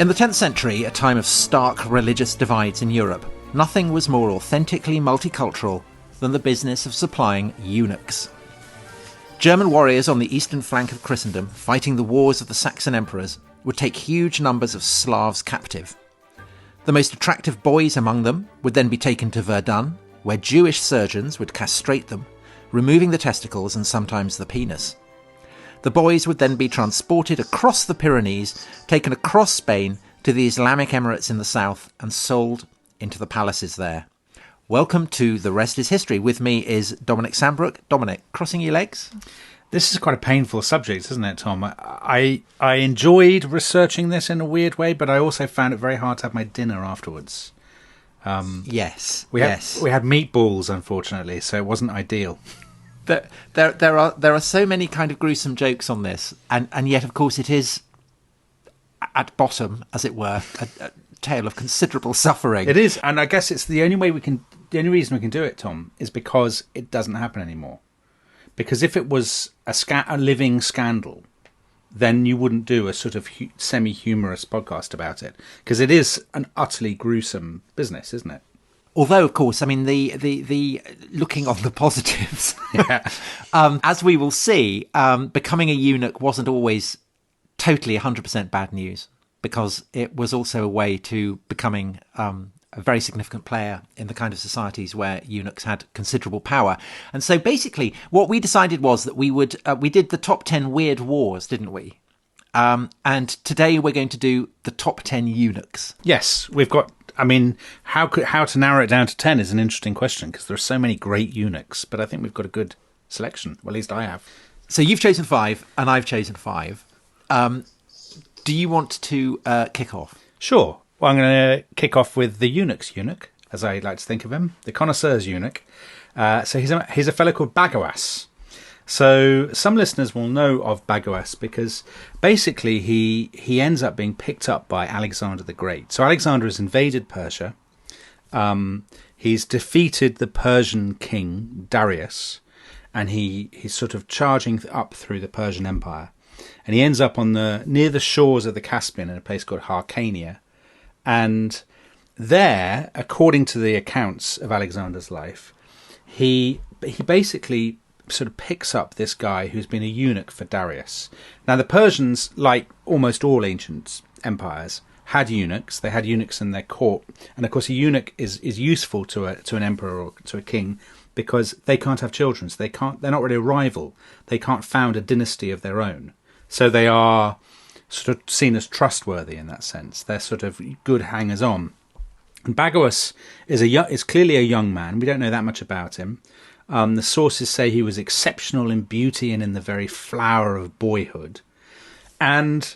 In the 10th century, a time of stark religious divides in Europe, nothing was more authentically multicultural than the business of supplying eunuchs. German warriors on the eastern flank of Christendom, fighting the wars of the Saxon emperors, would take huge numbers of Slavs captive. The most attractive boys among them would then be taken to Verdun, where Jewish surgeons would castrate them, removing the testicles and sometimes the penis. The boys would then be transported across the Pyrenees, taken across Spain to the Islamic Emirates in the south and sold into the palaces there. Welcome to The Rest is History. With me is Dominic Sandbrook. Dominic, crossing your legs? This is quite a painful subject, isn't it, Tom? I enjoyed researching this in a weird way, but I also found it very hard to have my dinner afterwards. Yes. We had meatballs, unfortunately, so it wasn't ideal. There are so many kind of gruesome jokes on this, and yet, of course, it is at bottom, as it were, a tale of considerable suffering. It is, and I guess it's the only reason we can do it, Tom, is because it doesn't happen anymore. Because if it was a living scandal, then you wouldn't do a sort of semi-humorous podcast about it, because it is an utterly gruesome business, isn't it? Although, of course, I mean, the looking on the positives, Yeah. As we will see, becoming a eunuch wasn't always totally 100% bad news, because it was also a way to becoming a very significant player in the kind of societies where eunuchs had considerable power. And so basically what we decided was that we did the top 10 weird wars, didn't we? And today we're going to do the top 10 eunuchs. Yes, we've got... I mean, how to narrow it down to 10 is an interesting question, because there are so many great eunuchs, but I think we've got a good selection. Well, at least I have. So you've chosen 5 and I've chosen 5. Do you want to kick off? Sure. Well, I'm going to kick off with the eunuch's eunuch, as I like to think of him, the connoisseur's eunuch. So he's a fellow called Bagoas. So some listeners will know of Bagoas because basically he ends up being picked up by Alexander the Great. So Alexander has invaded Persia. He's defeated the Persian king Darius, and he's sort of charging up through the Persian Empire. And he ends up near the shores of the Caspian in a place called Hyrcania. And there, according to the accounts of Alexander's life, he basically sort of picks up this guy who's been a eunuch for Darius. Now, the Persians, like almost all ancient empires, had eunuchs. They had eunuchs in their court. And, of course, a eunuch is useful to an emperor or to a king because they can't have children. So they're not really a rival. They can't found a dynasty of their own. So they are sort of seen as trustworthy in that sense. They're sort of good hangers-on. And Bagoas is clearly a young man. We don't know that much about him. The sources say he was exceptional in beauty and in the very flower of boyhood. And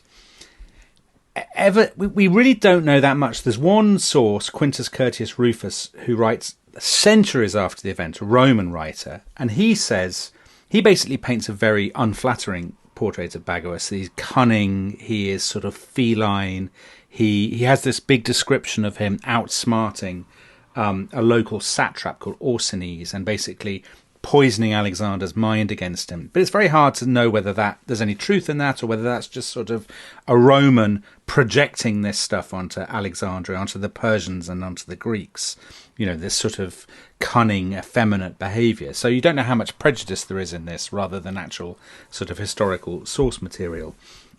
we really don't know that much. There's one source, Quintus Curtius Rufus, who writes centuries after the event, a Roman writer, and he basically paints a very unflattering portrait of Bagoas. He's cunning, he is sort of feline, he has this big description of him outsmarting a local satrap called Orsines and basically poisoning Alexander's mind against him. But it's very hard to know whether there's any truth in that or whether that's just sort of a Roman projecting this stuff onto Alexandria, onto the Persians and onto the Greeks. You know, this sort of cunning, effeminate behaviour. So you don't know how much prejudice there is in this rather than actual sort of historical source material.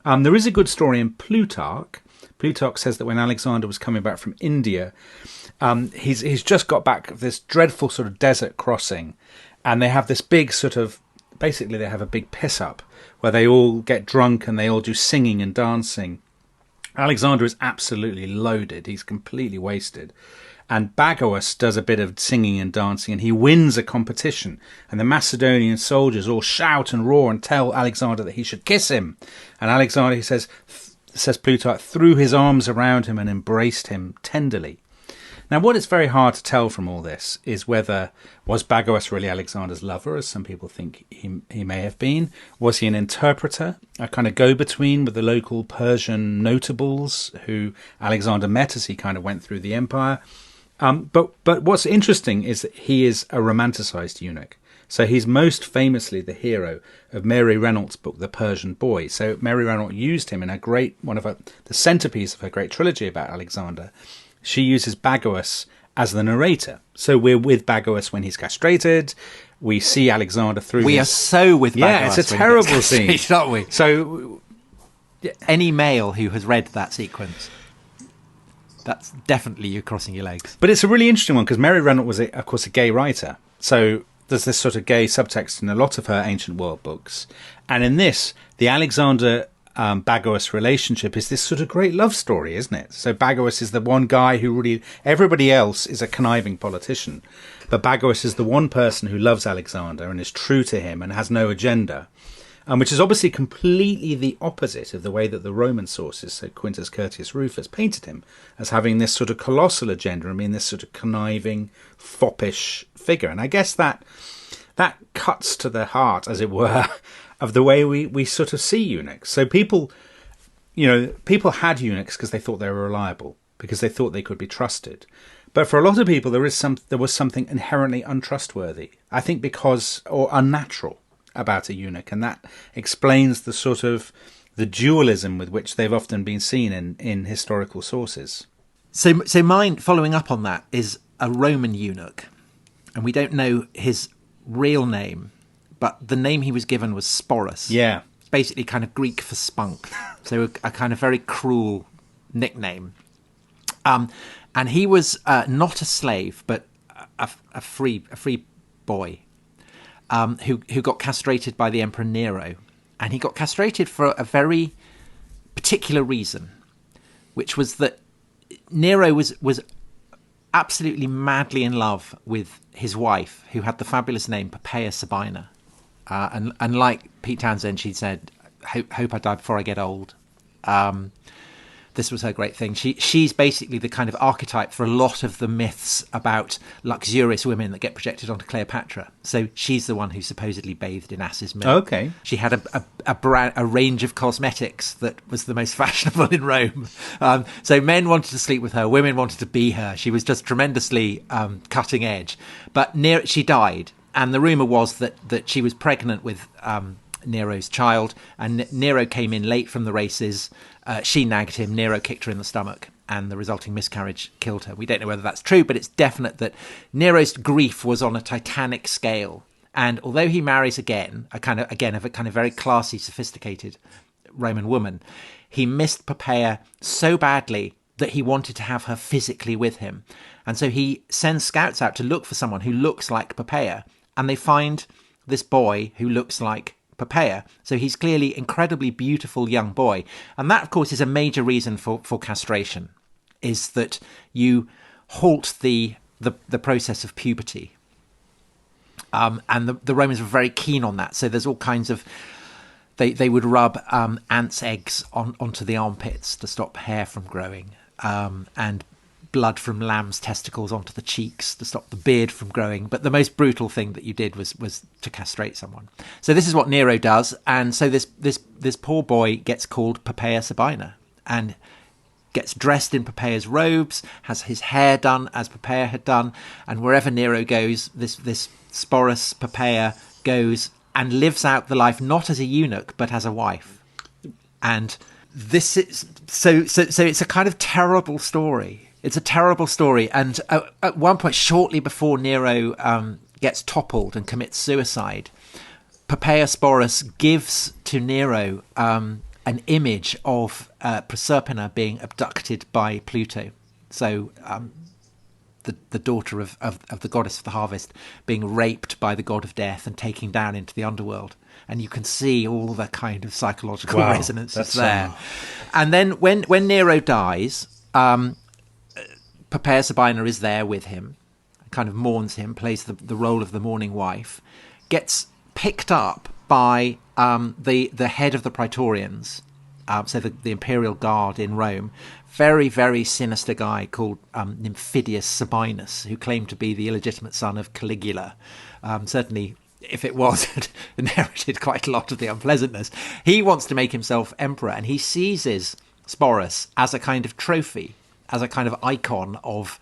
There is a good story in Plutarch. Plutarch says that when Alexander was coming back from India, he's just got back of this dreadful sort of desert crossing, and they have this big sort of, basically they have a big piss up where they all get drunk and they all do singing and dancing. Alexander is absolutely loaded. He's completely wasted. And Bagoas does a bit of singing and dancing, and he wins a competition. And the Macedonian soldiers all shout and roar and tell Alexander that he should kiss him. And Alexander, he says Plutarch, threw his arms around him and embraced him tenderly. Now, what is very hard to tell from all this is whether was Bagoas really Alexander's lover, as some people think he may have been? Was he an interpreter, a kind of go-between with the local Persian notables who Alexander met as he kind of went through the empire? But what's interesting is that he is a romanticized eunuch. So he's most famously the hero of Mary Renault's book, The Persian Boy. So Mary Renault used him in the centerpiece of her great trilogy about Alexander. She uses Bagoas as the narrator. So we're with Bagoas when he's castrated. We see Alexander through We are so with Bagoas. Yeah, it's a terrible scene. Aren't we? So any male who has read that sequence, that's definitely you crossing your legs. But it's a really interesting one because Mary Renault was, of course, a gay writer. So there's this sort of gay subtext in a lot of her ancient world books. And in this, the Alexander Bagoas relationship is this sort of great love story, isn't it? So Bagoas is the one guy who really... Everybody else is a conniving politician. But Bagoas is the one person who loves Alexander and is true to him and has no agenda. Which is obviously completely the opposite of the way that the Roman sources, so Quintus Curtius Rufus, painted him as having this sort of colossal agenda and being this sort of conniving, foppish figure. And I guess that cuts to the heart, as it were, of the way we sort of see eunuchs. So people had eunuchs because they thought they were reliable, because they thought they could be trusted. But for a lot of people, there was something inherently untrustworthy, I think, or unnatural about a eunuch, and that explains the sort of the dualism with which they've often been seen in historical sources. So mine, following up on that, is a Roman eunuch, and we don't know his real name, but the name he was given was Sporus. Yeah. It's basically kind of Greek for spunk, so a kind of very cruel nickname. And he was not a slave, but a free boy. Who got castrated by the Emperor Nero. And he got castrated for a very particular reason, which was that Nero was absolutely madly in love with his wife, who had the fabulous name Poppaea Sabina. And like Pete Townsend, she said, hope I die before I get old. This was her great thing. She's basically the kind of archetype for a lot of the myths about luxurious women that get projected onto Cleopatra. So she's the one who supposedly bathed in ass's milk. Okay. She had a range of cosmetics that was the most fashionable in Rome. So men wanted to sleep with her, women wanted to be her. She was just tremendously cutting edge. But she died, and the rumour was that she was pregnant with Nero's child, and Nero came in late from the races. She nagged him, Nero kicked her in the stomach, and the resulting miscarriage killed her. We don't know whether that's true, but it's definite that Nero's grief was on a titanic scale. And although he marries again, a kind of very classy, sophisticated Roman woman, he missed Poppaea so badly that he wanted to have her physically with him. And so he sends scouts out to look for someone who looks like Poppaea, and they find this boy who looks like Poppaea. So he's clearly incredibly beautiful young boy. And that, of course, is a major reason for castration, is that you halt the process of puberty. And the Romans were very keen on that. So there's all kinds of... They would rub ants' eggs onto the armpits to stop hair from growing, and blood from lamb's testicles onto the cheeks to stop the beard from growing. But the most brutal thing that you did was to castrate someone. So this is what Nero does, and so this poor boy gets called Poppaea Sabina and gets dressed in Poppaea's robes, has his hair done as Poppaea had done, and wherever Nero goes, this Sporus Poppaea goes and lives out the life not as a eunuch but as a wife. And this is so it's a kind of terrible story. It's a terrible story. And at one point, shortly before Nero gets toppled and commits suicide, Poppaea Sporus gives to Nero an image of Proserpina being abducted by Pluto. So the daughter of the goddess of the harvest being raped by the god of death and taken down into the underworld. And you can see all the kind of psychological resonances there. And then when Nero dies... Poppaea Sabina is there with him, kind of mourns him, plays the role of the mourning wife, gets picked up by the head of the Praetorians, so the imperial guard in Rome, very, very sinister guy called Nymphidius Sabinus, who claimed to be the illegitimate son of Caligula. Certainly, if it was, had inherited quite a lot of the unpleasantness. He wants to make himself emperor, and he seizes Sporus as a kind of trophy, as a kind of icon of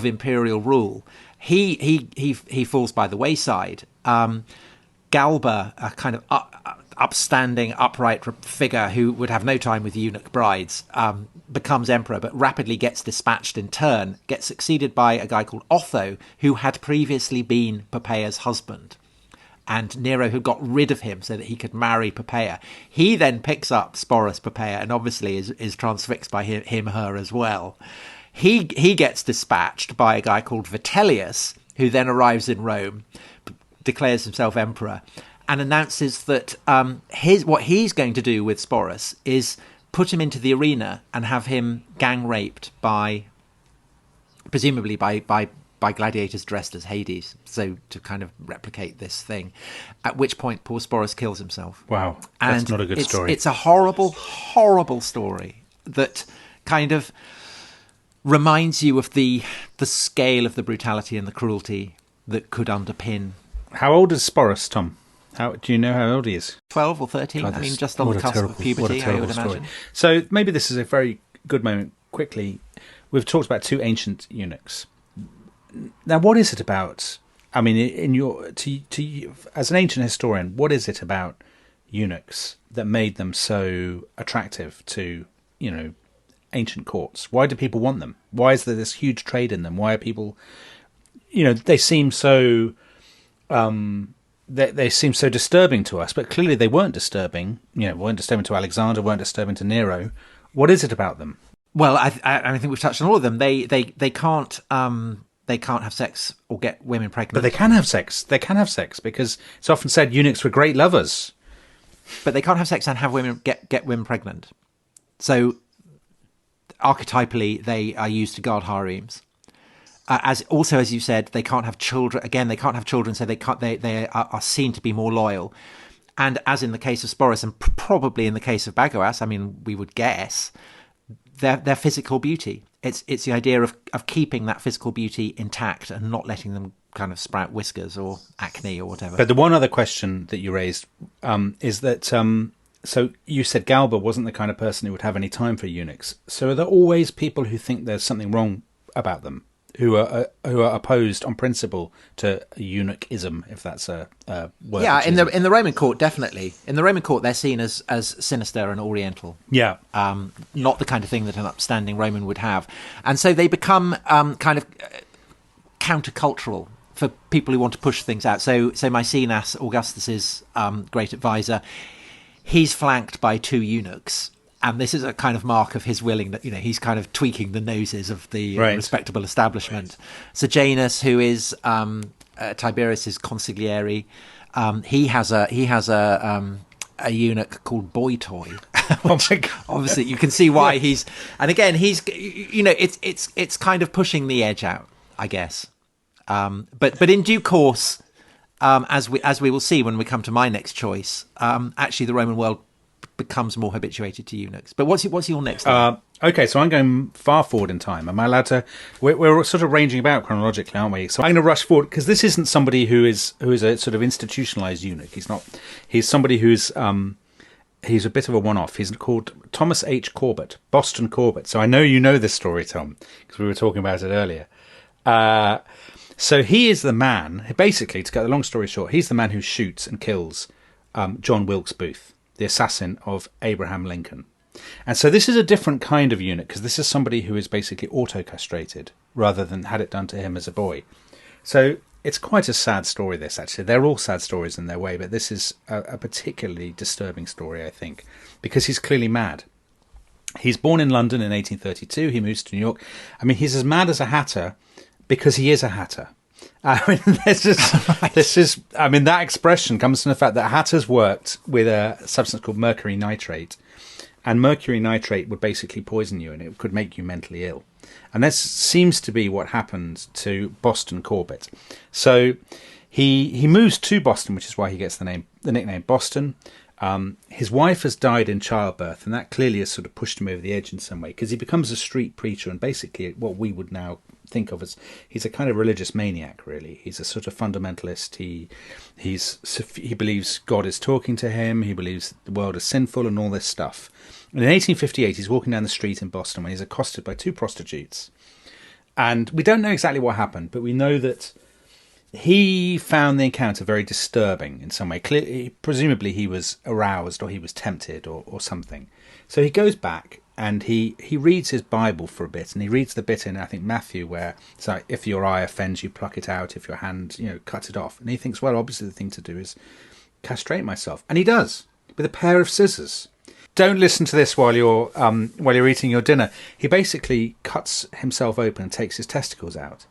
imperial rule. He falls by the wayside, Galba, a kind of upstanding, upright figure who would have no time with eunuch brides, becomes emperor, but rapidly gets dispatched in turn, gets succeeded by a guy called Otho, who had previously been Poppaea's husband. And Nero had got rid of him so that he could marry Poppaea. He then picks up Sporus Poppaea and obviously is transfixed by her as well. He gets dispatched by a guy called Vitellius, who then arrives in Rome, declares himself emperor, and announces that what he's going to do with Sporus is put him into the arena and have him gang raped presumably by gladiators dressed as Hades, so to kind of replicate this thing. At which point, poor Sporus kills himself. Wow, that's not a good story. It's a horrible, horrible story that kind of reminds you of the scale of the brutality and the cruelty that could underpin. How old is Sporus, Tom? Do you know how old he is? 12 or 13. God, I mean, just on the cusp of puberty, I would imagine. Story. So maybe this is a very good moment. Quickly, we've talked about two ancient eunuchs. Now, what is it about? I mean, as an ancient historian, what is it about eunuchs that made them so attractive to, ancient courts? Why do people want them? Why is there this huge trade in them? Why are people, they seem so, they seem so disturbing to us, but clearly they weren't disturbing. Weren't disturbing to Alexander, weren't disturbing to Nero. What is it about them? Well, I think we've touched on all of them. They can't. They can't have sex or get women pregnant. But they can have sex. They can have sex because it's often said eunuchs were great lovers. But they can't have sex and have women get women pregnant. So archetypally, they are used to guard harems. As you said, they can't have children. Again, they can't have children, so they are seen to be more loyal. And as in the case of Sporus, and probably in the case of Bagoas, I mean, we would guess their physical beauty. It's the idea of keeping that physical beauty intact and not letting them kind of sprout whiskers or acne or whatever. But the one other question that you raised is that, so you said Galba wasn't the kind of person who would have any time for eunuchs. So are there always people who think there's something wrong about them, who are opposed on principle to eunuchism, if that's a word? Yeah, in the Roman court, definitely. In the Roman court, they're seen as sinister and oriental. Yeah, not the kind of thing that an upstanding Roman would have, and so they become kind of countercultural for people who want to push things out. So Maecenas, Augustus's great advisor, he's flanked by two eunuchs. And this is a kind of mark of his willing that, he's kind of tweaking the noses of the respectable establishment. Right. Sejanus, who is Tiberius's consigliere, he has a eunuch called Boy Toy. Oh my God. Obviously, you can see why he's. And again, he's it's kind of pushing the edge out, I guess. But in due course, as we will see when we come to my next choice, actually the Roman world becomes more habituated to eunuchs. But what's your next thing? Okay, so I'm going far forward in time. Am I allowed to? We're sort of ranging about chronologically, aren't we? So I'm going to rush forward because this isn't somebody who is a sort of institutionalized eunuch. He's not. He's somebody who's he's a bit of a one-off. He's called Thomas H. Corbett, Boston Corbett. So I know you know this story, Tom, because we were talking about it earlier. So he is the man, basically, to get the long story short, he's the man who shoots and kills John Wilkes Booth, the assassin of Abraham Lincoln. And so this is a different kind of eunuch, because this is somebody who is basically auto-castrated rather than had it done to him as a boy. So it's quite a sad story, this, actually. They're all sad stories in their way, but this is a particularly disturbing story, I think, because he's clearly mad. He's born in London in 1832. He moves to New York. I mean, he's as mad as a hatter because he is a hatter. I mean, that expression comes from the fact that hatters worked with a substance called mercury nitrate, and mercury nitrate would basically poison you and it could make you mentally ill. And this seems to be what happened to Boston Corbett. So he moves to Boston, which is why he gets the nickname Boston. His wife has died in childbirth, and that clearly has sort of pushed him over the edge in some way, because he becomes a street preacher and basically what we would now think of as, he's a kind of religious maniac, really. He's a sort of fundamentalist. He believes God is talking to him. He believes the world is sinful and all this stuff. And in 1858, he's walking down the street in Boston when he's accosted by two prostitutes. And we don't know exactly what happened, but we know that He found the encounter very disturbing in some way. Presumably he was aroused or he was tempted or something. So he goes back and he reads his Bible for a bit, and he reads the bit in, I think, Matthew, where it's like, if your eye offends you, pluck it out. If your hand, cut it off. And he thinks, well, obviously the thing to do is castrate myself. And he does, with a pair of scissors. Don't listen to this while you're eating your dinner. He basically cuts himself open and takes his testicles out.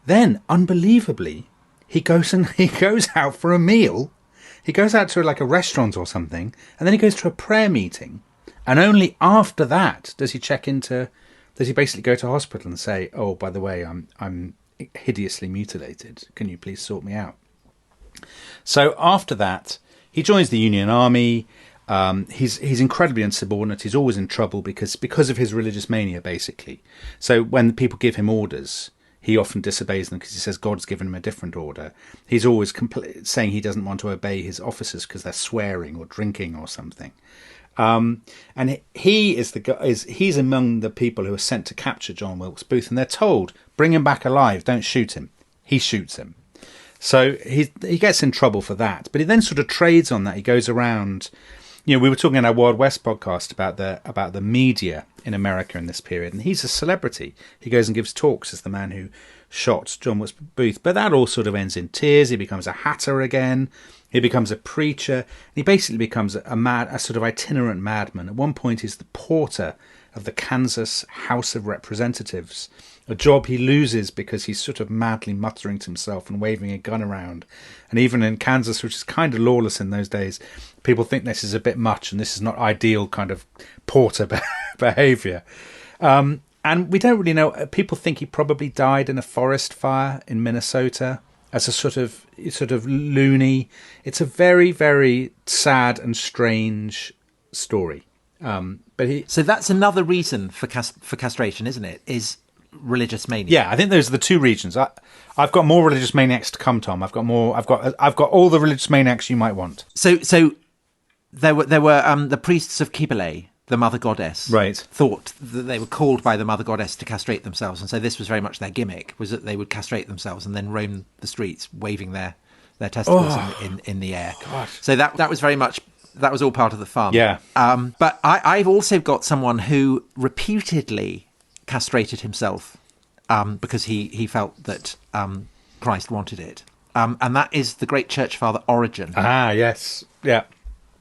Then, unbelievably, he goes out for a meal. He goes out to like a restaurant or something, and then he goes to a prayer meeting. And only after that does he basically go to hospital and say, "Oh, by the way, I'm hideously mutilated. Can you please sort me out?" So after that, he joins the Union Army. He's incredibly insubordinate. He's always in trouble because of his religious mania, basically. So when people give him orders, he often disobeys them because he says God's given him a different order. He's always saying he doesn't want to obey his officers because they're swearing or drinking or something. And he's among the people who are sent to capture John Wilkes Booth, and they're told, bring him back alive, don't shoot him. He shoots him. So he gets in trouble for that. But he then sort of trades on that. He goes around. We were talking in our Wild West podcast about the media in America in this period, and he's a celebrity. He goes and gives talks as the man who shot John Wilkes Booth. But that all sort of ends in tears. He becomes a hatter again. He becomes a preacher. And he basically becomes a sort of itinerant madman. At one point, he's the porter of the Kansas House of Representatives, a job he loses because he's sort of madly muttering to himself and waving a gun around. And even in Kansas, which is kind of lawless in those days, people think this is a bit much and this is not ideal kind of porter behaviour. And we don't really know. People think he probably died in a forest fire in Minnesota as a sort of loony. It's a very, very sad and strange story. So that's another reason for castration, isn't it? Is religious mania? Yeah, I think those are the two reasons. I've got more religious maniacs to come, Tom. I've got all the religious maniacs you might want. So there were the priests of Cybele, the mother goddess, right, thought that they were called by the mother goddess to castrate themselves, and so this was very much their gimmick, was that they would castrate themselves and then roam the streets waving their testicles in the air. Gosh. So that was very much. That was all part of the fun. Yeah. But I've also got someone who reputedly castrated himself because he felt that Christ wanted it. And that is the great church father Origen. Ah, yes. Yeah.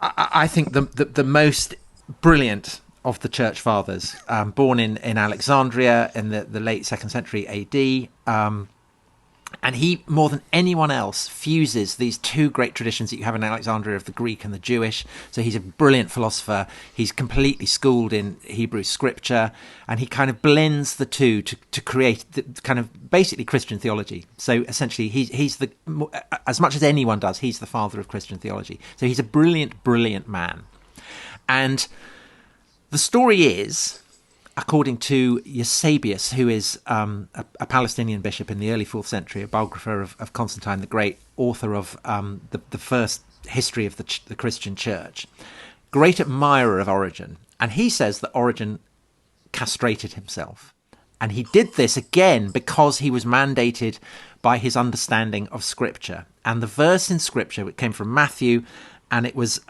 I think the most brilliant of the church fathers, born in Alexandria in the late 2nd century AD. And he, more than anyone else, fuses these two great traditions that you have in Alexandria of the Greek and the Jewish. So he's a brilliant philosopher. He's completely schooled in Hebrew scripture, and he kind of blends the two to create the kind of basically Christian theology. So essentially, he's as much as anyone does, he's the father of Christian theology. So he's a brilliant, brilliant man. And the story is, according to Eusebius, who is a Palestinian bishop in the early 4th century, a biographer of Constantine the Great, author of the first history of the Christian church, great admirer of Origen. And he says that Origen castrated himself. And he did this again because he was mandated by his understanding of Scripture. And the verse in Scripture, which came from Matthew, and it was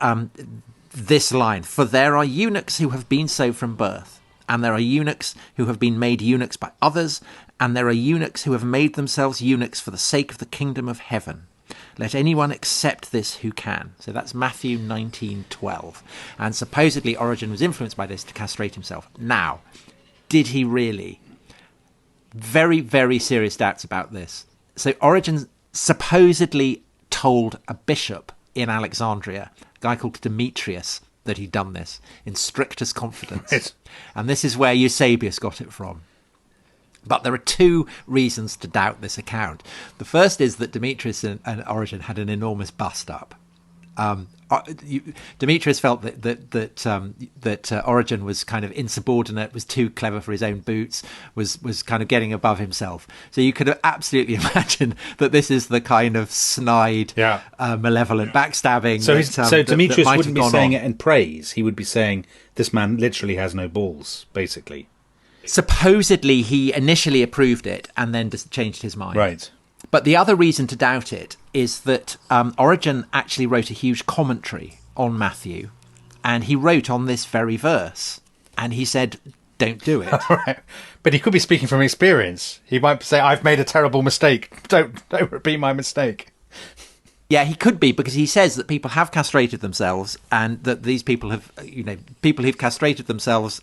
this line, "For there are eunuchs who have been so from birth. And there are eunuchs who have been made eunuchs by others, and there are eunuchs who have made themselves eunuchs for the sake of the kingdom of heaven. Let anyone accept this who can." So that's Matthew 19:12. And supposedly Origen was influenced by this to castrate himself. Now, did he really? Very, very serious doubts about this. So Origen supposedly told a bishop in Alexandria, a guy called Demetrius, that he'd done this in strictest confidence. Right. And this is where Eusebius got it from. But there are two reasons to doubt this account. The first is that Demetrius and Origen had an enormous bust-up. Demetrius felt that Origen was kind of insubordinate, was too clever for his own boots, was kind of getting above himself. So you could absolutely imagine that this is the kind of snide, malevolent backstabbing. So Demetrius that wouldn't be saying it in praise. He would be saying, this man literally has no balls, basically. Supposedly he initially approved it and then just changed his mind. Right. But the other reason to doubt it is that Origen actually wrote a huge commentary on Matthew, and he wrote on this very verse, and he said, don't do it. Right. But he could be speaking from experience. He might say, I've made a terrible mistake. Don't repeat my mistake. Yeah, he could be, because he says that people have castrated themselves, and that these people have, people who've castrated themselves,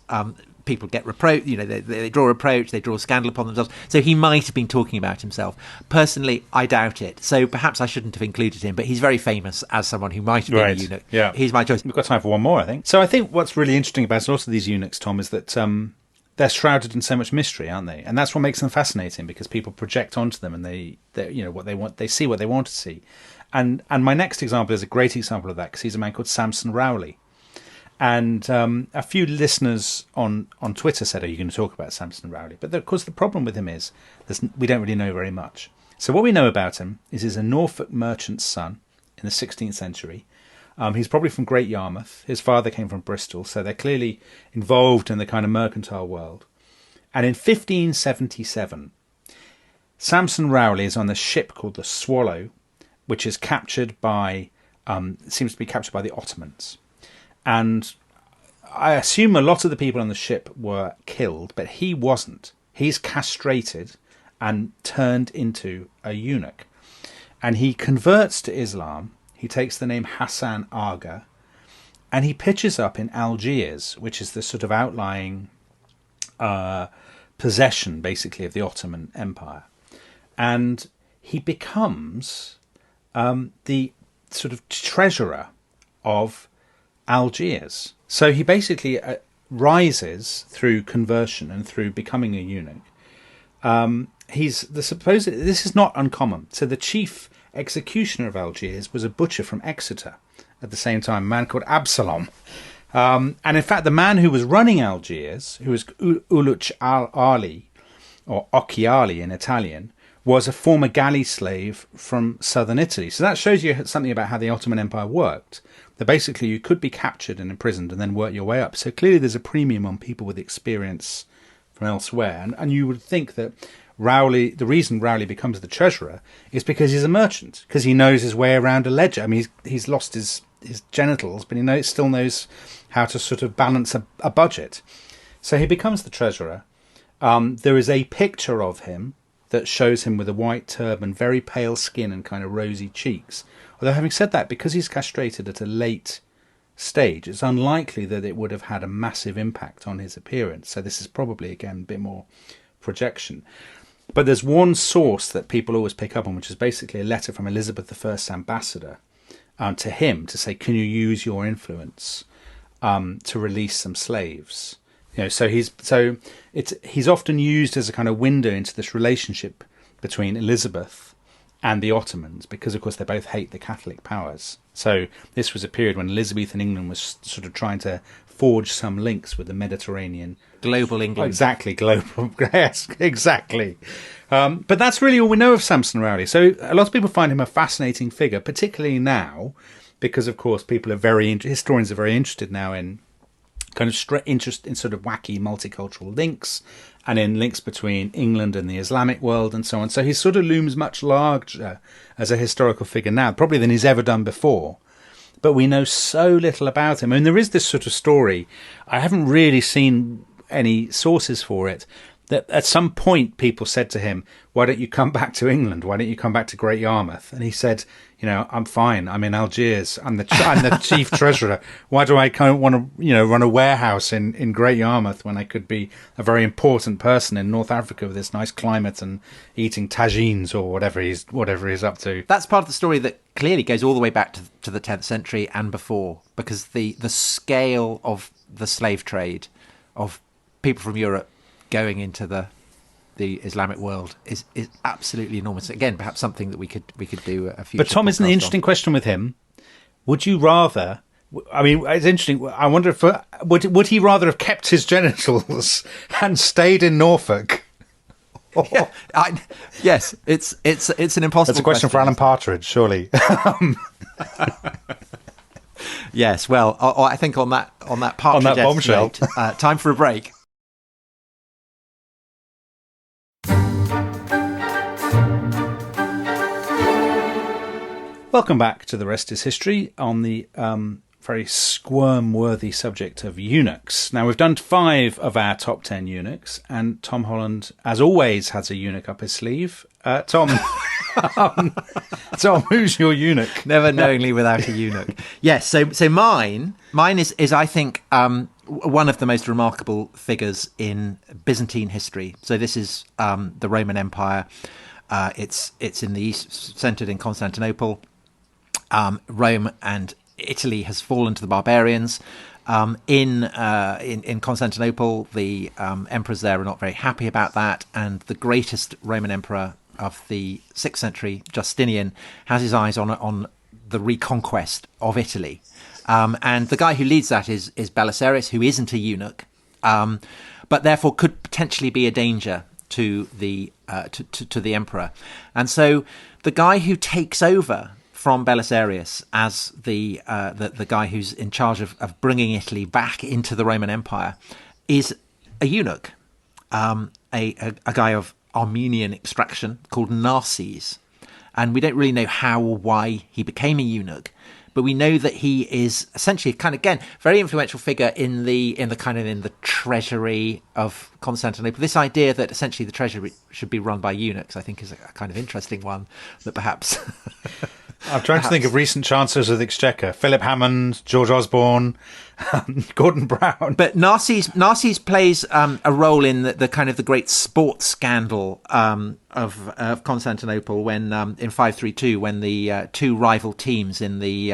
people get reproach, they draw reproach, they draw scandal upon themselves. So he might have been talking about himself. Personally, I doubt it. So perhaps I shouldn't have included him, but he's very famous as someone who might have been a eunuch. Yeah. He's my choice. We've got time for one more, I think. So I think what's really interesting about a lot of these eunuchs, Tom, is that they're shrouded in so much mystery, aren't they? And that's what makes them fascinating, because people project onto them, and they what they want, they see what they want to see. And my next example is a great example of that, because he's a man called Samson Rowley. And a few listeners on Twitter said, are you going to talk about Samson Rowley? But of course, the problem with him is we don't really know very much. So what we know about him is he's a Norfolk merchant's son in the 16th century. He's probably from Great Yarmouth. His father came from Bristol, so they're clearly involved in the kind of mercantile world. And in 1577, Samson Rowley is on a ship called the Swallow, which is captured by, seems to be captured by the Ottomans. And I assume a lot of the people on the ship were killed, but he wasn't. He's castrated and turned into a eunuch. And he converts to Islam. He takes the name Hassan Aga, and he pitches up in Algiers, which is the sort of outlying possession, basically, of the Ottoman Empire. And he becomes the sort of treasurer of Algiers. So he basically rises through conversion and through becoming a eunuch. This is not uncommon. So the chief executioner of Algiers was a butcher from Exeter at the same time, a man called Absalom. And in fact, the man who was running Algiers, who was Uluc Ali, or Occhiali in Italian, was a former galley slave from southern Italy. So that shows you something about how the Ottoman Empire worked. That basically you could be captured and imprisoned and then work your way up. So clearly there's a premium on people with experience from elsewhere. And you would think that the reason Rowley becomes the treasurer is because he's a merchant, because he knows his way around a ledger. I mean, he's lost his genitals, but he still knows how to sort of balance a budget. So he becomes the treasurer. There is a picture of him that shows him with a white turban, very pale skin and kind of rosy cheeks. Although having said that, because he's castrated at a late stage, it's unlikely that it would have had a massive impact on his appearance. So this is probably, again, a bit more projection. But there's one source that people always pick up on, which is basically a letter from Elizabeth I's ambassador to him to say, can you use your influence to release some slaves? So he's often used as a kind of window into this relationship between Elizabeth and the Ottomans, because of course they both hate the Catholic powers. So this was a period when Elizabeth in England was sort of trying to forge some links with the Mediterranean. Global England. Exactly, global. Yes, exactly. But that's really all we know of Samson Rowley. So a lot of people find him a fascinating figure, particularly now, because of course historians are very interested now in kind of interest in sort of wacky multicultural links and in links between England and the Islamic world and so on. So he sort of looms much larger as a historical figure now, probably than he's ever done before. But we know so little about him. I mean, there is this sort of story. I haven't really seen any sources for it, that at some point people said to him, why don't you come back to England? Why don't you come back to Great Yarmouth? And he said, I'm fine. I'm in Algiers. I'm the chief treasurer. Why do I kind of want to, run a warehouse in Great Yarmouth when I could be a very important person in North Africa with this nice climate and eating tagines or whatever he's up to? That's part of the story that clearly goes all the way back to the 10th century and before, because the scale of the slave trade of people from Europe going into the Islamic world is absolutely enormous. Again, perhaps something that we could do a future. But Tom, isn't the interesting question with him? Would you rather? I mean, it's interesting. I wonder if would he rather have kept his genitals and stayed in Norfolk? Yeah, yes, it's an impossible. That's a question for Alan Partridge, surely. Yes. Well, I think on that Partridge bombshell, time for a break. Welcome back to The Rest is History on the very squirm-worthy subject of eunuchs. Now, we've done 5 of our top 10 eunuchs, and Tom Holland, as always, has a eunuch up his sleeve. Tom, Tom, who's your eunuch? Never knowingly without a eunuch. Yes, so mine is I think one of the most remarkable figures in Byzantine history. So this is the Roman Empire. It's in the east, centered in Constantinople. Rome and Italy has fallen to the barbarians. In Constantinople, the emperors there are not very happy about that, and the greatest Roman emperor of the 6th century, Justinian, has his eyes on the reconquest of Italy. And the guy who leads that is Belisarius, who isn't a eunuch, but therefore could potentially be a danger to the emperor. And so the guy who takes over from Belisarius as the guy who's in charge of bringing Italy back into the Roman Empire is a eunuch, a guy of Armenian extraction called Narses. And we don't really know how or why he became a eunuch, but we know that he is essentially very influential figure in the treasury of Constantinople. This idea that essentially the treasury should be run by eunuchs, I think, is a kind of interesting one that perhaps I'm trying to think of recent chancellors of the Exchequer: Philip Hammond, George Osborne, Gordon Brown. But Narses plays a role in the kind of the great sports scandal of Constantinople when in 532, when the 2 rival teams in the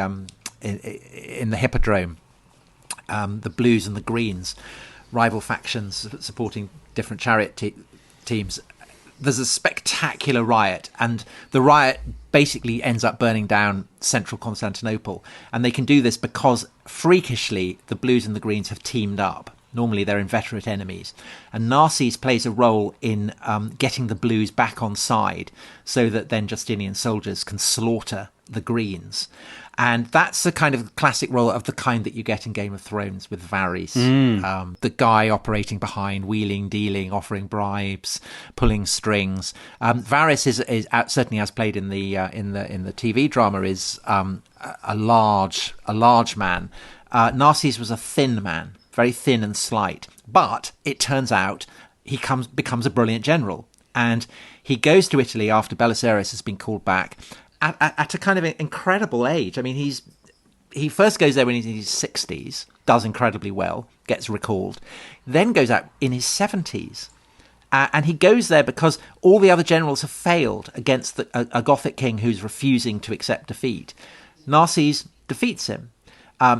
Hippodrome, the Blues and the Greens, rival factions supporting different chariot teams. There's a spectacular riot, and the riot basically ends up burning down central Constantinople. And they can do this because, freakishly, the Blues and the Greens have teamed up. Normally they're inveterate enemies. And Narses plays a role in getting the Blues back on side so that then Justinian soldiers can slaughter the Greens. And that's the kind of classic role of the kind that you get in Game of Thrones with Varys. The guy operating behind, wheeling, dealing, offering bribes, pulling strings. Varys is certainly, as played in the TV drama, is a large man. Narses was a thin man, very thin and slight. But it turns out he becomes a brilliant general, and he goes to Italy after Belisarius has been called back. At a kind of incredible age. I mean, he first goes there when he's in his 60s, does incredibly well, gets recalled, then goes out in his 70s. And he goes there because all the other generals have failed against a Gothic king who's refusing to accept defeat. Narses defeats him.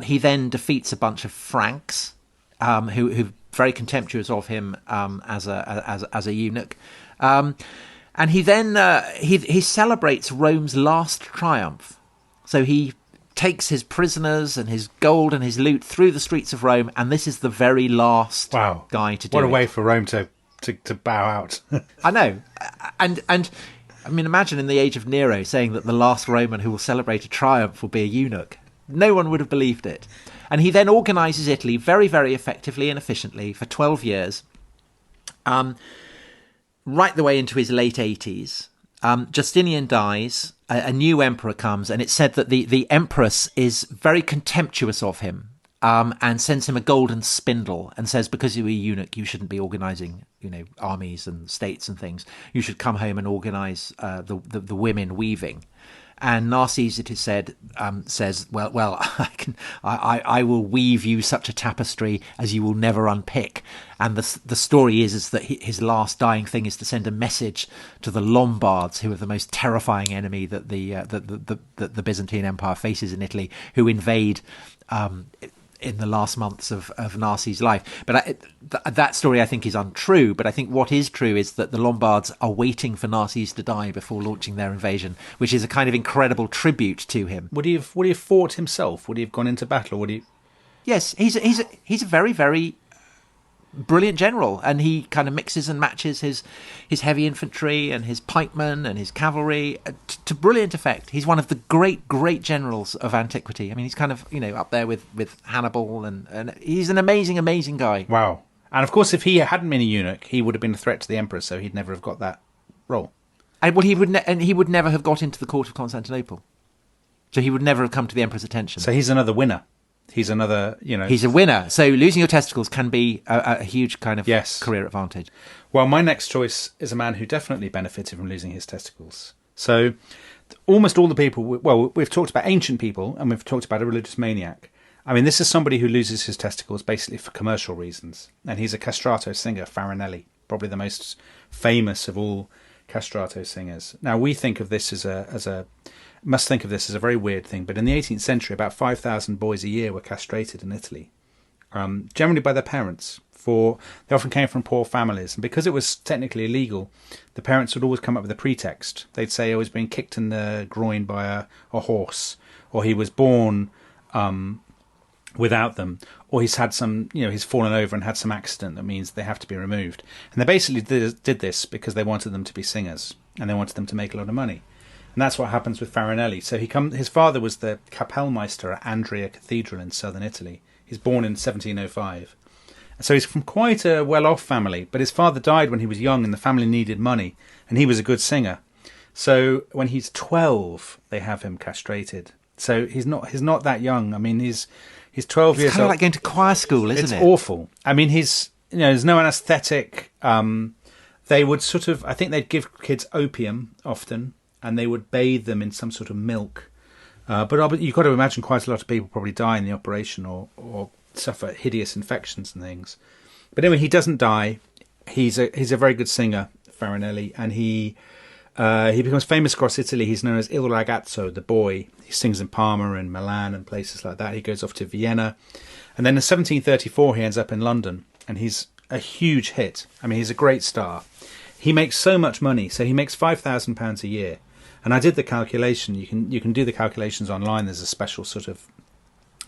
He then defeats a bunch of Franks who are very contemptuous of him as a eunuch. And he then he celebrates Rome's last triumph. So he takes his prisoners and his gold and his loot through the streets of Rome, and this is the very last guy to do it. What a way for Rome to bow out. I know. And I mean, imagine in the age of Nero saying that the last Roman who will celebrate a triumph will be a eunuch. No one would have believed it. And he then organises Italy very, very effectively and efficiently for 12 years. Right the way into his late 80s. Justinian dies, a new emperor comes, and it's said that the empress is very contemptuous of him and sends him a golden spindle and says, because you're a eunuch, you shouldn't be organising, armies and states and things. You should come home and organise the women weaving. And Narses, it is said, says, well, I will weave you such a tapestry as you will never unpick. And the story is that his last dying thing is to send a message to the Lombards, who are the most terrifying enemy that the Byzantine Empire faces in Italy, who invade in the last months of Narses' life. But that story, I think, is untrue. But I think what is true is that the Lombards are waiting for Narses to die before launching their invasion, which is a kind of incredible tribute to him. Would he have fought himself? Would he have gone into battle? Would he? Yes, he's a very, very brilliant general, and he kind of mixes and matches his heavy infantry and his pikemen and his cavalry to brilliant effect. He's one of the great generals of antiquity. I mean, he's kind of up there with Hannibal, and he's an amazing guy. Wow. And of course, if he hadn't been a eunuch, he would have been a threat to the emperor, so he'd never have got that role. And he would never have got into the court of Constantinople. So he would never have come to the emperor's attention. So he's another winner. He's another, He's a winner. So losing your testicles can be a huge kind of career advantage. Well, my next choice is a man who definitely benefited from losing his testicles. So almost all the people, we've talked about ancient people and we've talked about a religious maniac. I mean, this is somebody who loses his testicles basically for commercial reasons. And he's a castrato singer, Farinelli, probably the most famous of all castrato singers. Now, we think of this must think of this as a very weird thing, but in the 18th century, about 5,000 boys a year were castrated in Italy, generally by their parents. They often came from poor families, and because it was technically illegal, the parents would always come up with a pretext. They'd say, "Oh, he's been kicked in the groin by a horse," or "He was born without them," or "He's had some, he's fallen over and had some accident that means they have to be removed." And they basically did this because they wanted them to be singers and they wanted them to make a lot of money. And that's what happens with Farinelli. So his father was the Kapellmeister at Andria Cathedral in southern Italy. He's born in 1705. So he's from quite a well-off family, but his father died when he was young and the family needed money, and he was a good singer. So when he's 12, they have him castrated. So he's not that young. I mean, he's 12 years old. It's kind of like going to choir school, isn't it? It's awful. I mean, there's no anaesthetic. They would I think they'd give kids opium often, and they would bathe them in some sort of milk. But you've got to imagine quite a lot of people probably die in the operation or suffer hideous infections and things. But anyway, he doesn't die. He's a very good singer, Farinelli, and he becomes famous across Italy. He's known as Il Ragazzo, the boy. He sings in Parma and Milan and places like that. He goes off to Vienna. And then in 1734, he ends up in London, and he's a huge hit. I mean, he's a great star. He makes so much money. So he makes £5,000 a year. And I did the calculation. You can do the calculations online. There's a special sort of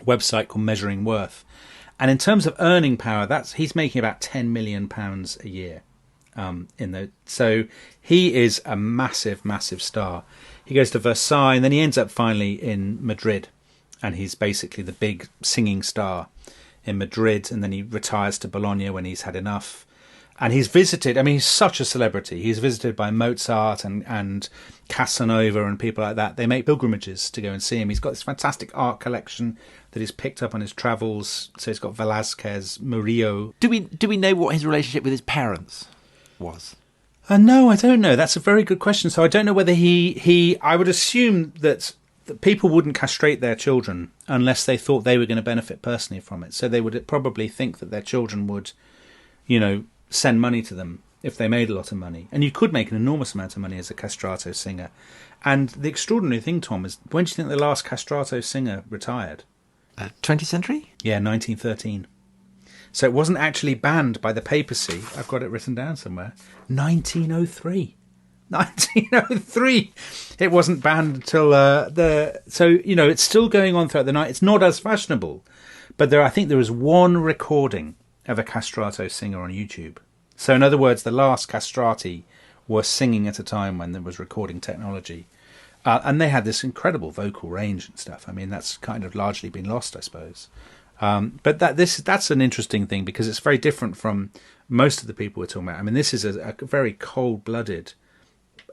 website called Measuring Worth. And in terms of earning power, he's making about £10 million a year. So he is a massive, massive star. He goes to Versailles, and then he ends up finally in Madrid, and he's basically the big singing star in Madrid. And then he retires to Bologna when he's had enough. And he's visited. I mean, he's such a celebrity. He's visited by Mozart and Casanova and people like that. They make pilgrimages to go and see him. He's got this fantastic art collection that he's picked up on his travels. So he's got Velázquez, Murillo. Do we know what his relationship with his parents was? No, I don't know. That's a very good question. So I don't know whether he I would assume that people wouldn't castrate their children unless they thought they were going to benefit personally from it. So they would probably think that their children would, send money to them if they made a lot of money. And you could make an enormous amount of money as a castrato singer. And the extraordinary thing, Tom, is when do you think the last castrato singer retired? 20th century? Yeah, 1913. So it wasn't actually banned by the papacy. I've got it written down somewhere. 1903. 1903. It wasn't banned until So, it's still going on throughout the night. It's not as fashionable. But I think there is one recording of a castrato singer on YouTube. So in other words, the last castrati were singing at a time when there was recording technology. And they had this incredible vocal range and stuff. I mean, that's kind of largely been lost, I suppose. But that's an interesting thing because it's very different from most of the people we're talking about. I mean, this is a very cold-blooded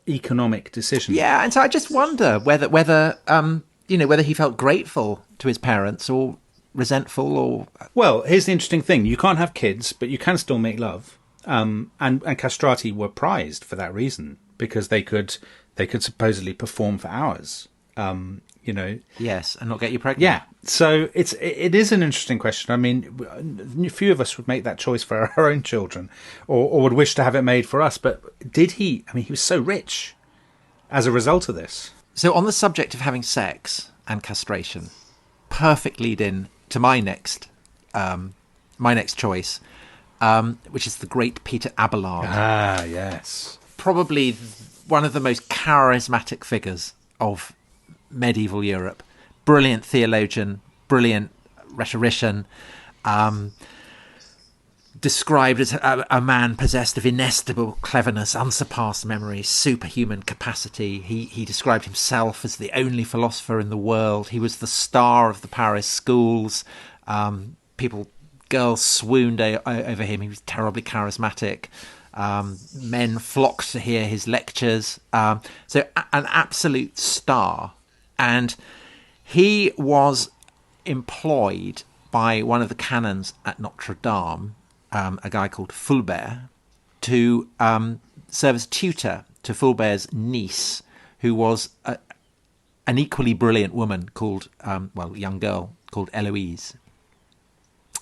economic decision. Yeah, and so I just wonder whether he felt grateful to his parents or resentful or... Well, here's the interesting thing. You can't have kids, but you can still make love. And castrati were prized for that reason because they could supposedly perform for hours. Yes, and not get you pregnant. Yeah, so it is an interesting question. I mean, few of us would make that choice for our own children, or would wish to have it made for us. But did he? I mean, he was so rich as a result of this. So, on the subject of having sex and castration, perfect lead in to my next choice, which is the great Peter Abelard. Ah, yes, probably one of the most charismatic figures of medieval Europe. Brilliant theologian, brilliant rhetorician, described as a man possessed of inestimable cleverness, unsurpassed memory, superhuman capacity. He described himself as the only philosopher in the world. He was the star of the Paris schools. Girls swooned over him. He was terribly charismatic. Men flocked to hear his lectures. So an absolute star. And He was employed by one of the canons at Notre Dame, a guy called Fulbert, to serve as tutor to Fulbert's niece, who was an equally brilliant woman called, young girl called Eloise.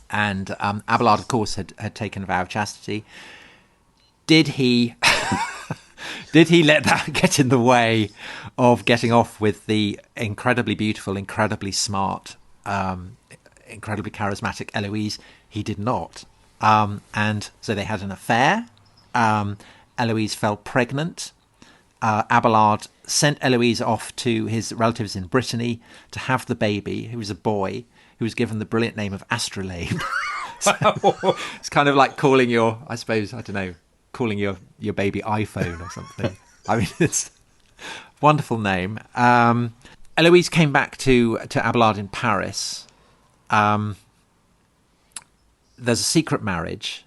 And Abelard, of course, had taken a vow of chastity. Did he let that get in the way of getting off with the incredibly beautiful, incredibly smart, incredibly charismatic Eloise? He did not. And so they had an affair. Eloise fell pregnant. Abelard sent Eloise off to his relatives in Brittany to have the baby, who was a boy, who was given the brilliant name of Astrolabe. So it's kind of like calling your baby iPhone or something. I mean, it's a wonderful name. Eloise came back to Abelard in Paris. There's a secret marriage.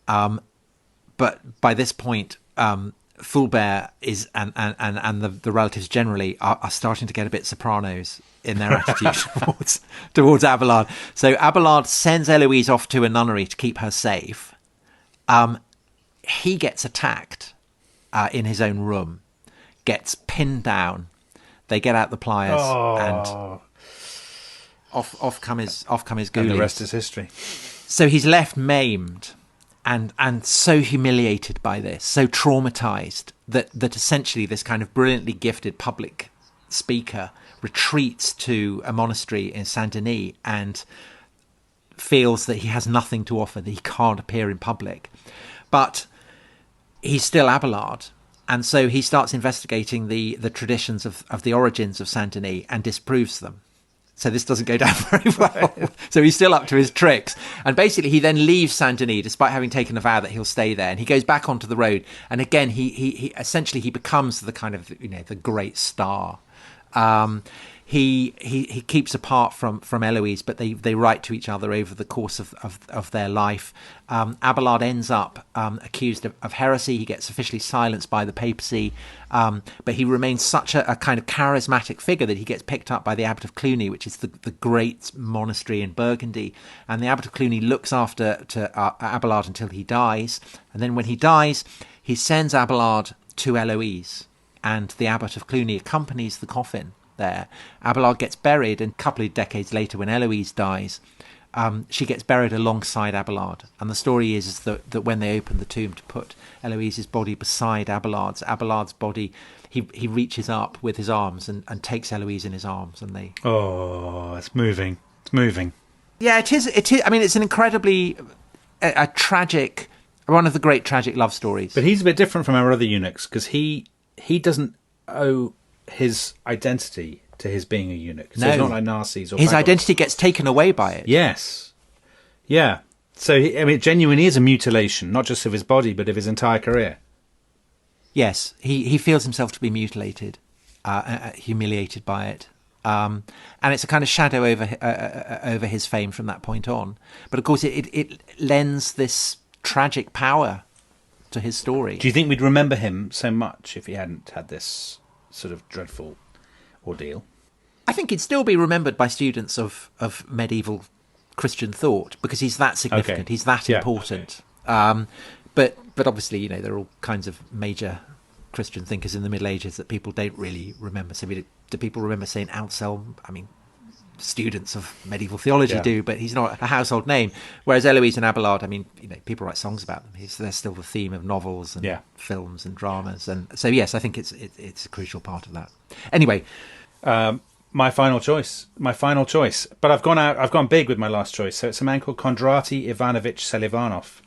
But by this point, Fulbert is and the relatives generally are starting to get a bit Sopranos in their attitude towards Abelard. So Abelard sends Eloise off to a nunnery to keep her safe. He gets attacked in his own room, gets pinned down. They get out the pliers and off come his ghoulies. And the rest is history. So he's left maimed and so humiliated by this, so traumatized that essentially this kind of brilliantly gifted public speaker retreats to a monastery in Saint-Denis and feels that he has nothing to offer, that he can't appear in public. But he's still Abelard, and so he starts investigating the traditions of the origins of Saint-Denis and disproves them. So this doesn't go down very well. So he's still up to his tricks. And basically he then leaves Saint-Denis despite having taken a vow that he'll stay there. And he goes back onto the road. And again, he essentially he becomes the kind of, the great star. He keeps apart from Eloise, but they write to each other over the course of their life. Abelard ends up accused of heresy. He gets officially silenced by the papacy, but he remains such a kind of charismatic figure that he gets picked up by the Abbot of Cluny, which is the great monastery in Burgundy. And the Abbot of Cluny looks after Abelard until he dies. And then when he dies, he sends Abelard to Eloise, and the Abbot of Cluny accompanies the coffin there. Abelard gets buried, and a couple of decades later when Eloise dies, she gets buried alongside Abelard. And the story is that when they open the tomb to put Eloise's body beside Abelard's body, he reaches up with his arms and takes Eloise in his arms, and they... Oh, it's moving. It's moving. Yeah, it is. I mean, it's an incredibly a tragic, one of the great tragic love stories. But he's a bit different from our other eunuchs, because he doesn't owe his identity to his being a eunuch. So he's not like Narses or his Phagos. identity gets taken away by it. Yes. Yeah. So, it genuinely is a mutilation, not just of his body, but of his entire career. Yes, he feels himself to be mutilated, humiliated by it. And it's a kind of shadow over his fame from that point on. But of course, it lends this tragic power to his story. Do you think we'd remember him so much if he hadn't had this sort of dreadful ordeal? I think he'd still be remembered by students of medieval Christian thought, because he's that significant, okay. He's that important. Okay. But obviously, there are all kinds of major Christian thinkers in the Middle Ages that people don't really remember. So do people remember St. Anselm? I mean, students of medieval theology do, but he's not a household name. Whereas Eloise and Abelard, I mean, people write songs about them. They're still the theme of novels and films and dramas, and so yes, I think it's a crucial part of that. Anyway, my final choice. But I've gone big with my last choice. So it's a man called Kondraty Ivanovich Selivanov,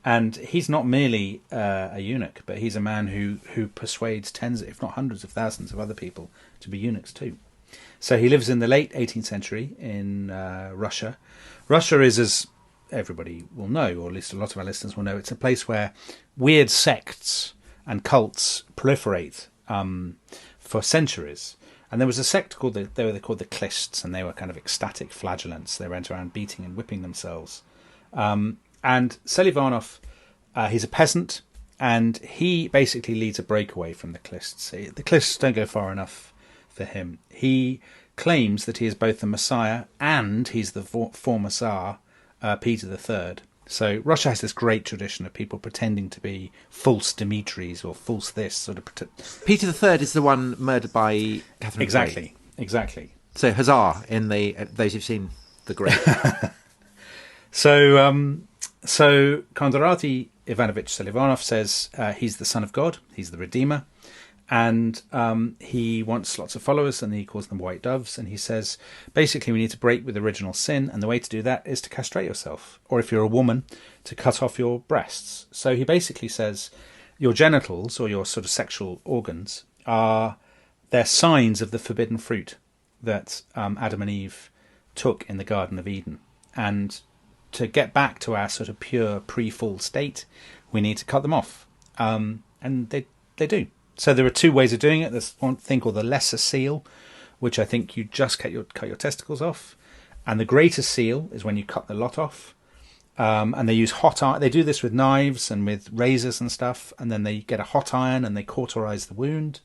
and he's not merely a eunuch, but he's a man who persuades tens, if not hundreds of thousands of other people to be eunuchs too. So he lives in the late 18th century in Russia. Russia is, as everybody will know, or at least a lot of our listeners will know, it's a place where weird sects and cults proliferate for centuries. And there was a sect called they were called the Klists, and they were kind of ecstatic flagellants. They went around beating and whipping themselves. And Selivanov, he's a peasant, and he basically leads a breakaway from the Klists. The Klists don't go far enough for him. He claims that he is both the Messiah and he's the former Tsar, Peter III. So Russia has this great tradition of people pretending to be false Dimitris or false this sort of. Peter III is the one murdered by Catherine. Exactly. So huzzah in the those who've seen The Great. So Kondraty Ivanovich Selivanov says he's the son of God, he's the Redeemer, and he wants lots of followers, and he calls them white doves, and he says, basically, we need to break with original sin, and the way to do that is to castrate yourself, or if you're a woman, to cut off your breasts. So he basically says your genitals, or your sort of sexual organs, they're signs of the forbidden fruit that Adam and Eve took in the Garden of Eden. And to get back to our sort of pure pre-fall state, we need to cut them off. And they do. So there are two ways of doing it. There's one thing called the lesser seal, which I think you just cut your testicles off. And the greater seal is when you cut the lot off. And they use hot iron. They do this with knives and with razors and stuff. And then they get a hot iron and they cauterize the wound.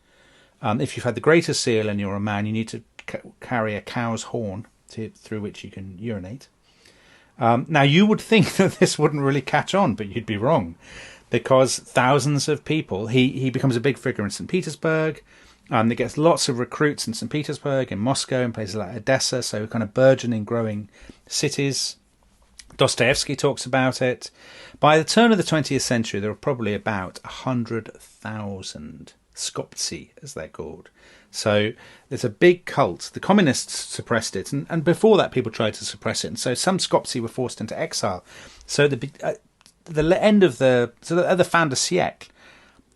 If you've had the greater seal and you're a man, you need to carry a cow's horn through which you can urinate. Now, you would think that this wouldn't really catch on, but you'd be wrong. Because thousands of people, he becomes a big figure in St. Petersburg. He gets lots of recruits in St. Petersburg, in Moscow, in places like Odessa, so kind of burgeoning, growing cities. Dostoevsky talks about it. By the turn of the 20th century, there were probably about 100,000 Skoptsi, as they're called. So there's a big cult. The communists suppressed it, and before that, people tried to suppress it. And so some Skoptsi were forced into exile. So at the fin de siècle,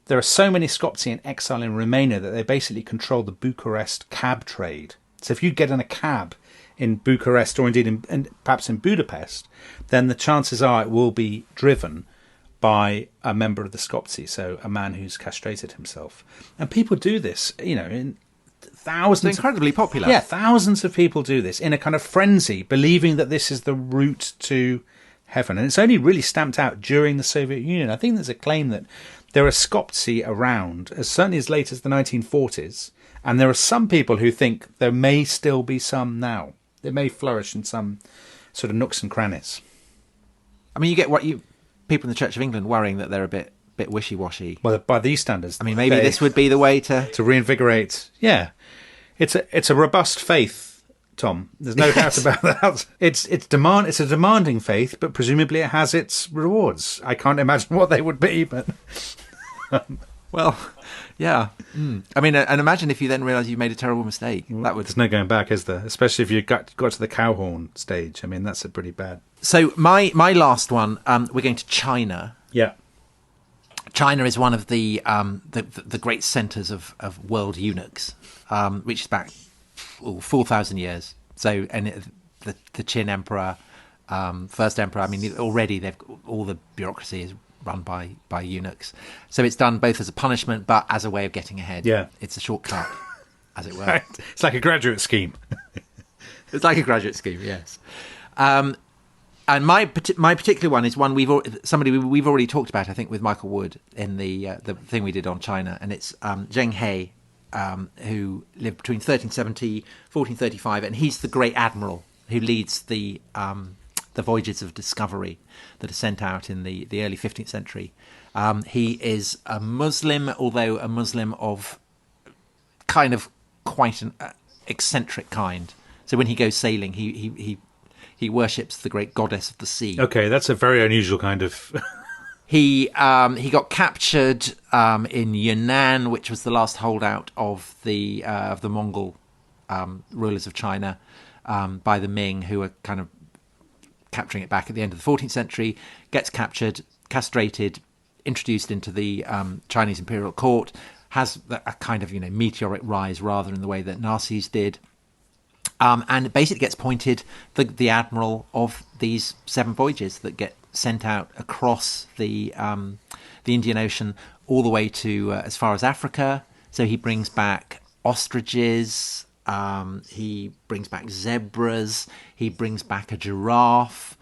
there are so many Skoptsi in exile in Romania that they basically control the Bucharest cab trade. So if you get in a cab in Bucharest, or indeed perhaps in Budapest, then the chances are it will be driven by a member of the Skoptsi, so a man who's castrated himself. And people do this, in thousands. It's incredibly popular. Yeah, thousands of people do this in a kind of frenzy, believing that this is the route to heaven. And it's only really stamped out during the Soviet Union. I think there's a claim that there are Skoptsi around, certainly as late as the 1940s, and there are some people who think there may still be some now. They may flourish in some sort of nooks and crannies. I mean, you get people in the Church of England worrying that they're a bit wishy-washy. Well, by these standards, I mean, maybe this would be the way to reinvigorate. Yeah, it's a robust faith, Tom. There's no doubt about that. It's a demanding faith, but presumably it has its rewards. I can't imagine what they would be, but well, yeah. I mean, and imagine if you then realise you made a terrible mistake. There's no going back, is there? Especially if you got to the cow horn stage. I mean, that's a pretty bad. So my last one, we're going to China. Yeah. China is one of the great centres of world eunuchs, which is back 4,000 years. So, and the Qin emperor, first emperor. I mean, already all the bureaucracy is run by eunuchs. So it's done both as a punishment, but as a way of getting ahead. Yeah, it's a shortcut, as it were. It's like a graduate scheme. It's like a graduate scheme, yes. And my particular one is one we've already talked about, I think, with Michael Wood in the thing we did on China, and it's Zheng He, who lived between 1370 1435, and he's the great admiral who leads the voyages of discovery that are sent out in the early 15th century. He is a Muslim, although a Muslim of kind of quite an eccentric kind. So when he goes sailing, he worships the great goddess of the sea. Okay, that's a very unusual kind of. He got captured in Yunnan, which was the last holdout of the Mongol rulers of China, by the Ming, who were kind of capturing it back at the end of the 14th century. Gets captured, castrated, introduced into the Chinese imperial court. Has a kind of meteoric rise rather in the way that Narses did. And basically gets appointed the admiral of these 7 voyages that get sent out across the Indian Ocean all the way to as far as Africa. So he brings back ostriches, he brings back zebras, he brings back a giraffe.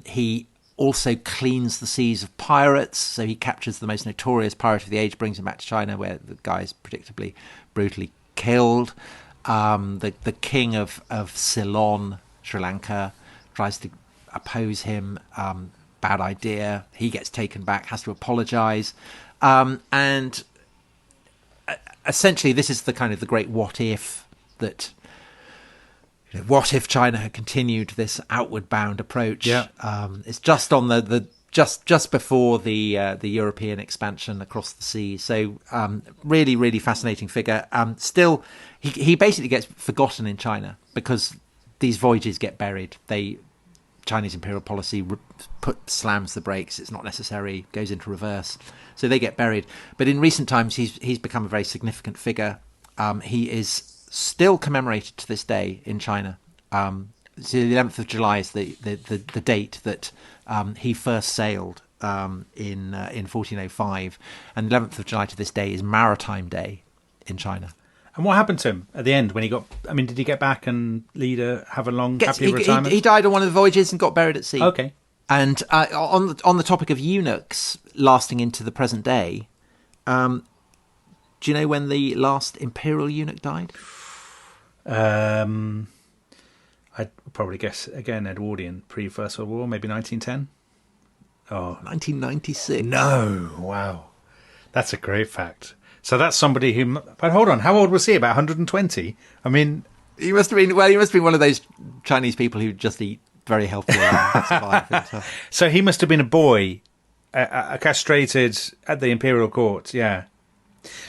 He also cleans the seas of pirates. So he captures the most notorious pirate of the age, brings him back to China, where the guy is predictably brutally killed. The king of Ceylon, Sri Lanka, tries to oppose him. Bad idea. He gets taken back, has to apologise. And essentially, this is the kind of the great what if that... what if China had continued this outward bound approach? Yeah. It's just on just before the European expansion across the sea. So really, really fascinating figure. Still, he basically gets forgotten in China because these voyages get buried. Chinese imperial policy slams the brakes. It's not necessary. Goes into reverse. So they get buried. But in recent times, he's become a very significant figure. He is still commemorated to this day in China. So the 11th of July is the date that he first sailed in 1405, and the 11th of July to this day is Maritime Day in China. And what happened to him at the end when he got? I mean, did he get back and have a long, happy retirement? He died on one of the voyages and got buried at sea. Okay. And on the topic of eunuchs lasting into the present day, do you know when the last imperial eunuch died? I'd probably guess again Edwardian, pre-First World War, maybe 1910. Oh, 1996. No, wow, that's a great fact. So that's somebody who. But hold on, how old was he? About 120. I mean, he must have been. Well, he must be one of those Chinese people who just eat very healthily and survive. So he must have been a boy, castrated at the imperial court. Yeah.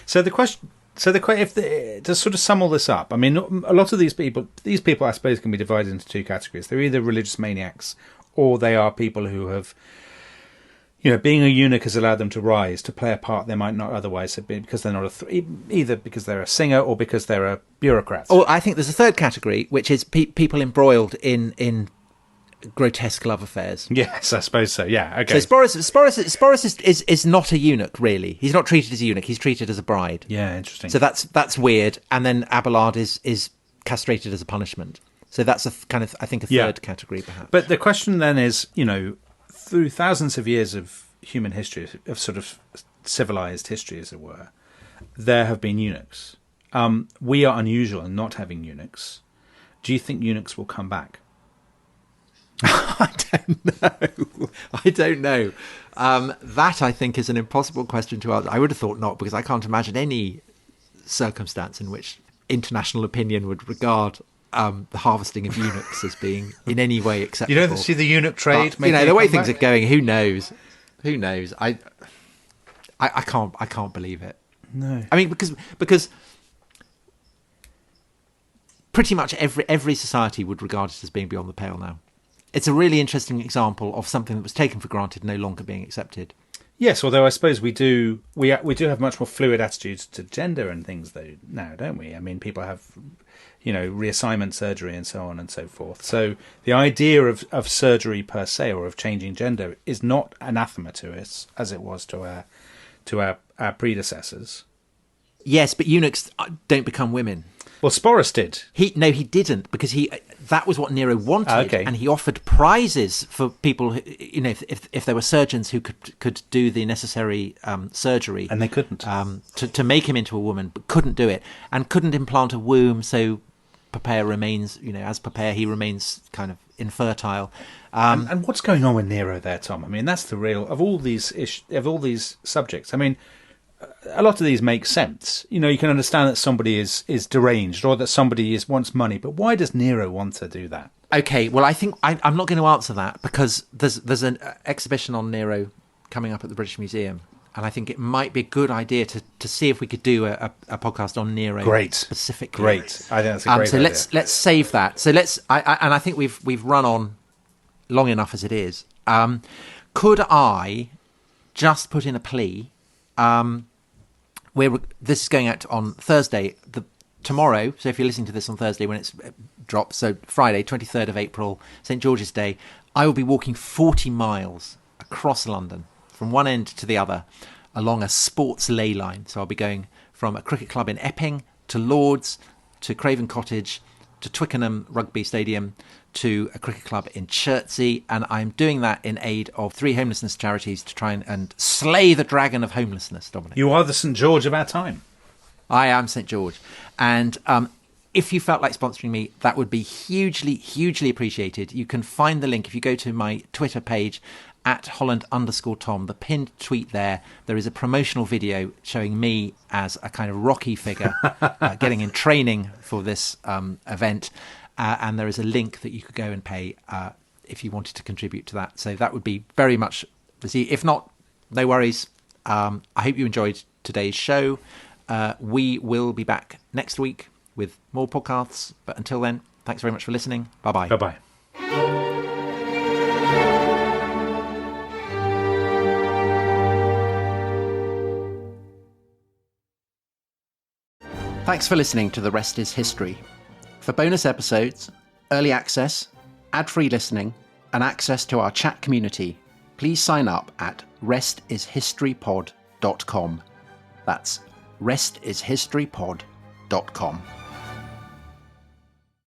So the question. To sort of sum all this up, I mean, a lot of these people, I suppose, can be divided into two categories. They're either religious maniacs, or they are people who have, being a eunuch has allowed them to rise, to play a part they might not otherwise have been, because they're not either because they're a singer or because they're a bureaucrat. Or I think there's a third category, which is people embroiled in grotesque love affairs. Yes, I suppose so. Yeah, okay. So Sporus is not a eunuch, really. He's not treated as a eunuch. He's treated as a bride. Yeah, interesting. So that's weird. And then Abelard is castrated as a punishment. So that's a kind of, I think, a third category, perhaps. But the question then is, through thousands of years of human history, of sort of civilized history, as it were, there have been eunuchs. We are unusual in not having eunuchs. Do you think eunuchs will come back? I don't know. That, I think, is an impossible question to answer. I would have thought not, because I can't imagine any circumstance in which international opinion would regard the harvesting of eunuchs as being in any way acceptable. You don't see the eunuch trade? But, the way things are going, who knows? Who knows? I can't believe it. No. I mean, because pretty much every society would regard it as being beyond the pale now. It's a really interesting example of something that was taken for granted no longer being accepted. Yes, although I suppose we do have much more fluid attitudes to gender and things though now, don't we? I mean, people have, reassignment surgery and so on and so forth. So the idea of surgery per se, or of changing gender, is not anathema to us as it was to our predecessors. Yes, but eunuchs don't become women. Well, Sporus did. He didn't, because that was what Nero wanted, okay. And he offered prizes for people who, if there were surgeons who could do the necessary surgery, and they couldn't, to make him into a woman, but couldn't do it, and couldn't implant a womb. So Poppaea remains, as Poppaea, he remains kind of infertile. And what's going on with Nero there, Tom? I mean, that's the real of all these subjects. I mean, a lot of these make sense. You can understand that somebody is deranged, or that somebody wants money, but why does Nero want to do that? Okay, well, I think I'm not going to answer that, because there's an exhibition on Nero coming up at the British Museum, and I think it might be a good idea to see if we could do a podcast on Nero specifically. Great. I think that's a great idea. So let's save that. So I think we've run on long enough as it is. Could I just put in a plea? This is going out on Thursday, tomorrow. So if you're listening to this on Thursday when it's dropped, so Friday, 23rd of April, St. George's Day, I will be walking 40 miles across London from one end to the other along a sports ley line. So I'll be going from a cricket club in Epping to Lords to Craven Cottage to Twickenham Rugby Stadium to a cricket club in Chertsey, and I'm doing that in aid of 3 homelessness charities to try and slay the dragon of homelessness, Dominic. You are the St. George of our time. I am St. George. And if you felt like sponsoring me, that would be hugely, hugely appreciated. You can find the link if you go to my Twitter page at Holland_Tom, the pinned tweet there. There is a promotional video showing me as a kind of Rocky figure getting in training for this event. And there is a link that you could go and pay if you wanted to contribute to that. So that would be very much received. If not, no worries. I hope you enjoyed today's show. We will be back next week with more podcasts. But until then, thanks very much for listening. Bye-bye. Bye-bye. Thanks for listening to The Rest is History. For bonus episodes, early access, ad-free listening, and access to our chat community, please sign up at restishistorypod.com. That's restishistorypod.com.